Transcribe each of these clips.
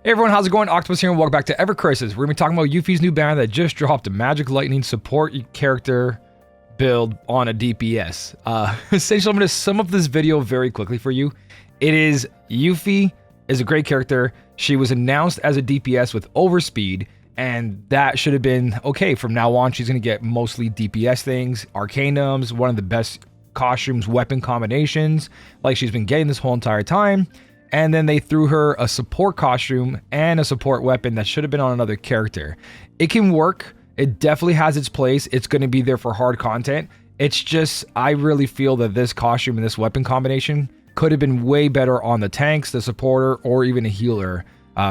Hey everyone, how's it going? Octopus here and welcome back to evercrisis. We're going to be talking about Yuffie's new banner that just dropped a Magic Lightning support character build on a DPS. Essentially, I'm going to sum up this video very quickly for you. It is Yuffie is a great character. She was announced as a DPS with overspeed, and that should have been okay. From now on, she's going to get mostly DPS things, Arcanums, one of the best costumes, weapon combinations, like she's been getting this whole entire time. And then they threw her a support costume and a support weapon that should have been on another character. It can work. It definitely has its place. It's going to be there for hard content. It's just, I really feel that this costume and this weapon combination could have been way better on the tanks, the supporter, or even a healer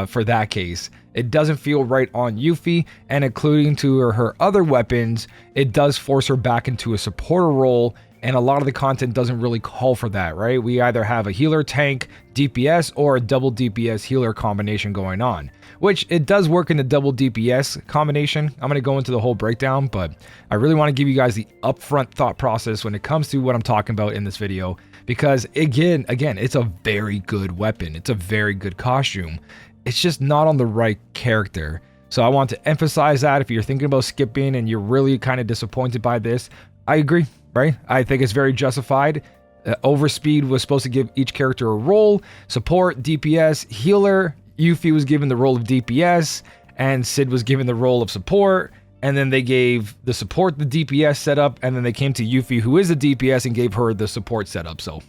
for that case. It doesn't feel right on Yuffie, and including to her other weapons, it does force her back into a supporter role. And a lot of the content doesn't really call for that, right? We either have a healer tank DPS or a double DPS healer combination going on, which it does work in the double DPS combination. I'm going to go into the whole breakdown, but I really want to give you guys the upfront thought process when it comes to what I'm talking about in this video, because again, it's a very good weapon. It's a very good costume. It's just not on the right character. So I want to emphasize that if you're thinking about skipping and you're really kind of disappointed by this, I agree. Right? I think it's very justified. Overspeed was supposed to give each character a role. Support, DPS, healer. Yuffie was given the role of DPS, and Sid was given the role of support. And then they gave the support the DPS setup, and then they came to Yuffie, who is a DPS, and gave her the support setup. So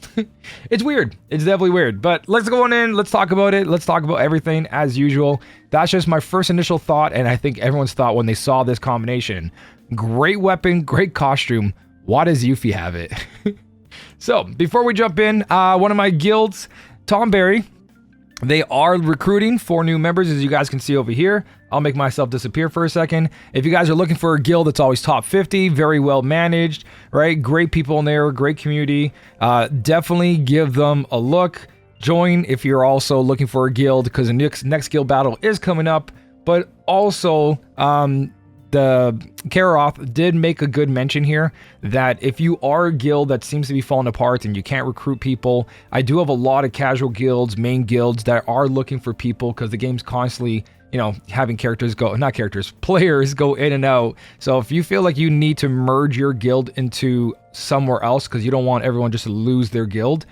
it's weird. It's definitely weird. But let's go on in. Let's talk about it. Let's talk about everything as usual. That's just my first initial thought, and I think everyone's thought when they saw this combination. Great weapon, great costume. Why does Yuffie have it? So, before we jump in, one of my guilds, Tomberry, they are recruiting 4 new members, as you guys can see over here. I'll make myself disappear for a second. If you guys are looking for a guild that's always top 50, very well managed, right? Great people in there, great community. Definitely give them a look. Join if you're also looking for a guild, because the next guild battle is coming up. But also, the Karoth did make a good mention here that if you are a guild that seems to be falling apart and you can't recruit people, I do have a lot of casual guilds, main guilds that are looking for people because the game's constantly, you know, having players go in and out. So if you feel like you need to merge your guild into somewhere else because you don't want everyone just to lose their guild,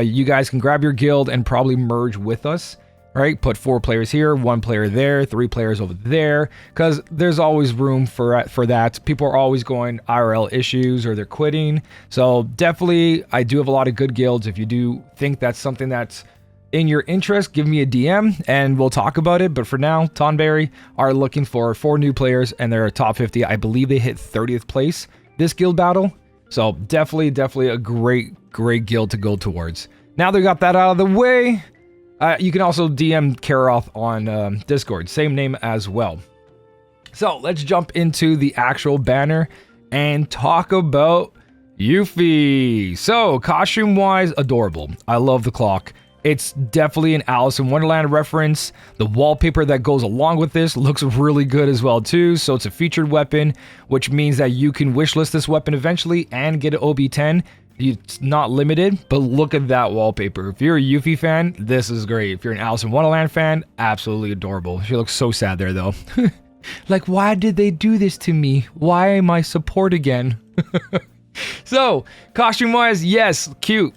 you guys can grab your guild and probably merge with us. Right, put 4 players here, 1 player there, 3 players over there, because there's always room for that. People are always going IRL issues or they're quitting. So definitely, I do have a lot of good guilds. If you do think that's something that's in your interest, give me a DM and we'll talk about it. But for now, Tonberry are looking for 4 new players and they're a top 50. I believe they hit 30th place this guild battle. So definitely a great guild to go towards. Now they got that out of the way. You can also DM Karoth on Discord, same name as well. So let's jump into the actual banner and talk about Yuffie. So costume-wise, adorable. I love the clock. It's definitely an Alice in Wonderland reference. The wallpaper that goes along with this looks really good as well too. So it's a featured weapon, which means that you can wishlist this weapon eventually and get an OB10. It's not limited, but look at that wallpaper. If you're a Yuffie fan, this is great. If you're an Alice in Wonderland fan, absolutely adorable. She looks so sad there though. Like, why did they do this to me? Why am I support again? So, costume-wise, yes, cute.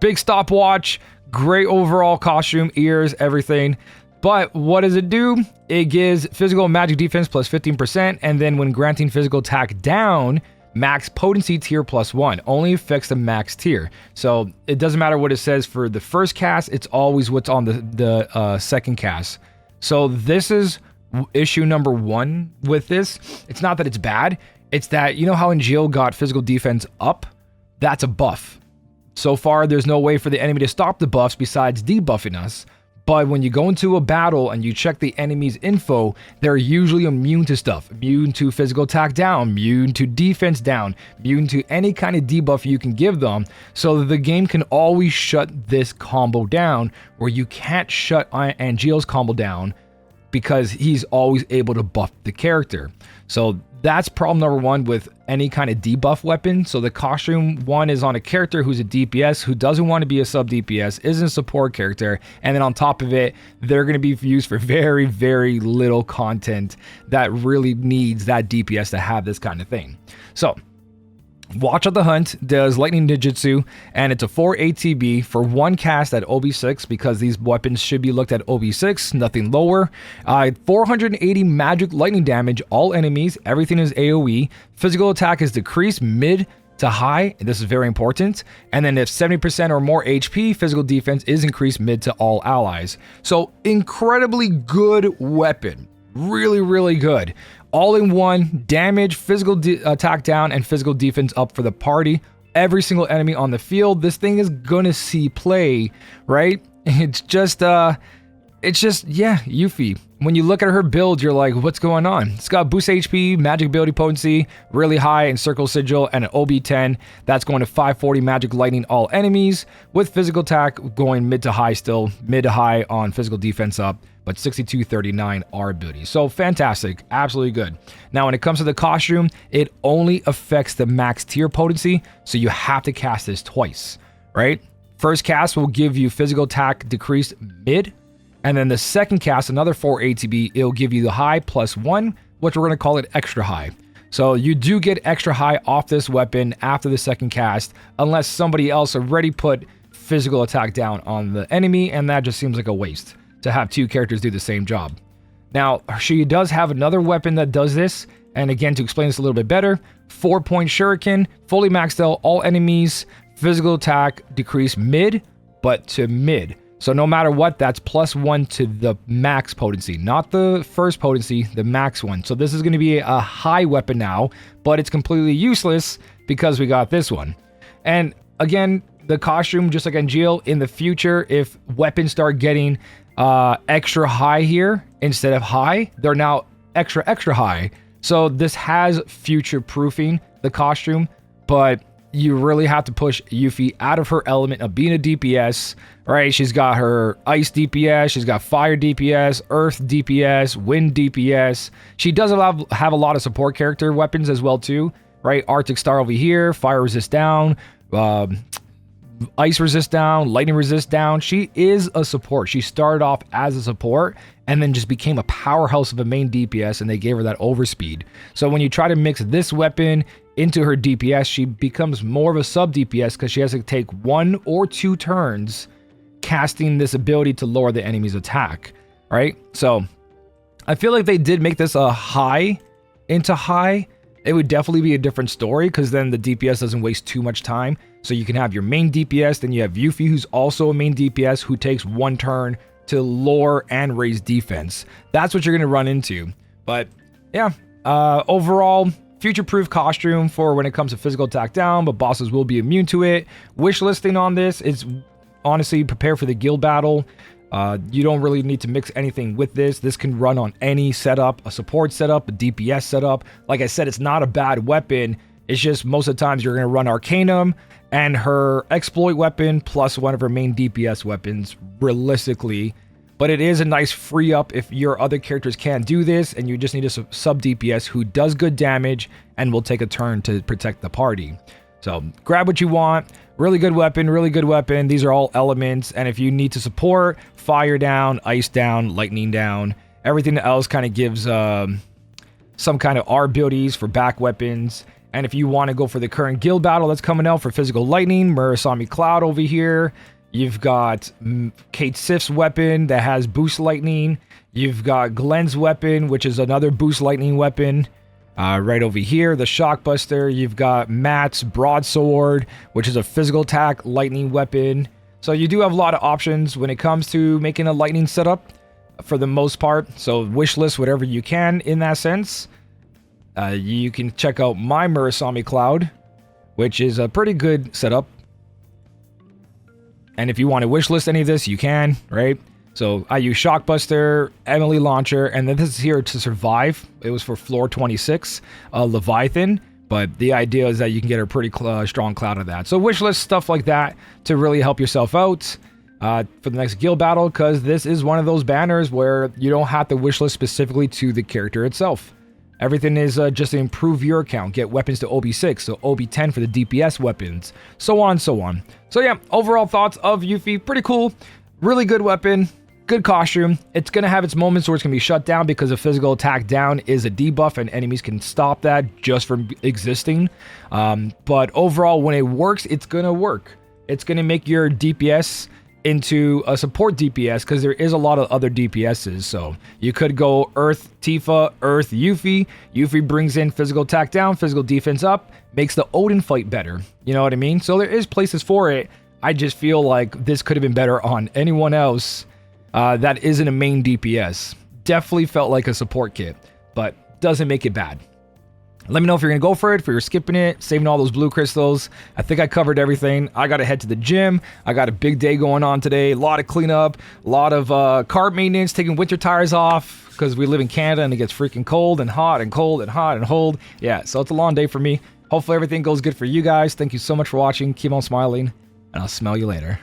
Big stopwatch, great overall costume, ears, everything. But what does it do? It gives physical and magic defense plus 15%, and then when granting physical attack down, max potency tier +1 only affects the max tier. So it doesn't matter what it says for the first cast, it's always what's on the second cast. So this is issue number 1 with this. It's not that it's bad, it's that, you know how Angel got physical defense up? That's a buff. So far there's no way for the enemy to stop the buffs besides debuffing us. But when you go into a battle and you check the enemy's info, they're usually immune to stuff. Immune to physical attack down, immune to defense down, immune to any kind of debuff you can give them. So the game can always shut this combo down, where you can't shut Angeal's combo down because he's always able to buff the character. So That's problem number one with any kind of debuff weapon. So the costume one is on a character who's a DPS, who doesn't want to be a sub DPS, isn't a support character, and then on top of it, they're going to be used for very, very little content that really needs that DPS to have this kind of thing. So Watch of the Hunt does Lightning Ninjutsu, and it's a 4 ATB for one cast at OB6 because these weapons should be looked at OB6, nothing lower. 480 magic lightning damage, all enemies, everything is AoE. Physical attack is decreased mid to high, and this is very important. And then if 70% or more HP, physical defense is increased mid to all allies. So incredibly good weapon. Really, really good. All in one, damage, physical attack down, and physical defense up for the party. Every single enemy on the field, this thing is gonna see play, right? It's just, yeah, Yuffie. When you look at her build, you're like, what's going on? It's got boost HP, magic ability potency, really high encircle sigil, and an OB10. That's going to 540 magic lightning all enemies, with physical attack going mid to high still, mid to high on physical defense up, but 6239 R ability. So fantastic, absolutely good. Now when it comes to the costume, it only affects the max tier potency, so you have to cast this twice, right? First cast will give you physical attack decreased mid, and then the second cast, another 4 ATB, it'll give you the high +1, which we're going to call it extra high. So you do get extra high off this weapon after the second cast, unless somebody else already put physical attack down on the enemy, and that just seems like a waste to have two characters do the same job. Now, she does have another weapon that does this, and again, to explain this a little bit better, 4-point shuriken, fully maxed out, all enemies, physical attack decrease mid, but to mid. So no matter what, that's +1 to the max potency, not the first potency, the max one. So this is going to be a high weapon now, but it's completely useless because we got this one. And again, the costume, just like Angeal, in the future, if weapons start getting extra high here instead of high, they're now extra high. So this has future proofing the costume, but you really have to push Yuffie out of her element of being a DPS, right? She's got her ice DPS, she's got fire DPS, earth DPS, wind DPS. She does have a lot of support character weapons as well too, right? Arctic Star over here, fire resist down, ice resist down, lightning resist down. She is a support. She started off as a support and then just became a powerhouse of a main DPS, and they gave her that overspeed. So when you try to mix this weapon into her DPS, she becomes more of a sub DPS because she has to take 1 or 2 turns casting this ability to lower the enemy's attack, right? So I feel like they did make this a high into high. It would definitely be a different story because then the DPS doesn't waste too much time. So you can have your main DPS, then you have Yuffie, who's also a main DPS, who takes 1 turn to lower and raise defense. That's what you're going to run into. But yeah, overall, future-proof costume for when it comes to physical attack down, but bosses will be immune to it. Wish listing on this is honestly prepare for the guild battle. You don't really need to mix anything with this. This can run on any setup, a support setup, a DPS setup. Like I said, it's not a bad weapon. It's just most of the times you're going to run Arcanum and her exploit weapon plus one of her main DPS weapons realistically. But it is a nice free up if your other characters can't do this and you just need a sub DPS who does good damage and will take a turn to protect the party. So grab what you want. Really good weapon, really good weapon. These are all elements. And if you need to support, fire down, ice down, lightning down, everything else kind of gives some kind of R abilities for back weapons. And if you want to go for the current guild battle that's coming out for physical lightning, Murasami Cloud over here. You've got Kate Sif's weapon that has boost lightning. You've got Glenn's weapon, which is another boost lightning weapon. Right over here, the Shockbuster. You've got Matt's broadsword, which is a physical attack lightning weapon. So you do have a lot of options when it comes to making a lightning setup for the most part. So wish list whatever you can in that sense. You can check out my Murasami Cloud, which is a pretty good setup. And if you want to wishlist any of this, you can, right? So I use Shockbuster, Emily Launcher, and then this is here to survive. It was for floor 26, Leviathan. But the idea is that you can get a pretty strong cloud of that. So wishlist stuff like that to really help yourself out for the next guild battle. Because this is one of those banners where you don't have to wishlist specifically to the character itself. Everything is just to improve your account. Get weapons to OB6, so OB10 for the DPS weapons, so on and so on. So yeah, overall thoughts of Yuffie, pretty cool. Really good weapon, good costume. It's going to have its moments where it's going to be shut down because a physical attack down is a debuff and enemies can stop that just from existing. But overall, when it works, it's going to work. It's going to make your DPS into a support DPS because there is a lot of other DPSs. So you could go Earth Tifa, Earth Yuffie. Yuffie brings in physical attack down, physical defense up, makes the Odin fight better. You know what I mean? So there is places for it. I just feel like this could have been better on anyone else that isn't a main DPS. Definitely felt like a support kit, but doesn't make it bad. Let me know if you're going to go for it, if you're skipping it, saving all those blue crystals. I think I covered everything. I got to head to the gym. I got a big day going on today. A lot of cleanup, a lot of car maintenance, taking winter tires off because we live in Canada and it gets freaking cold and hot and cold and hot and cold. Yeah, so it's a long day for me. Hopefully everything goes good for you guys. Thank you so much for watching. Keep on smiling, and I'll smell you later.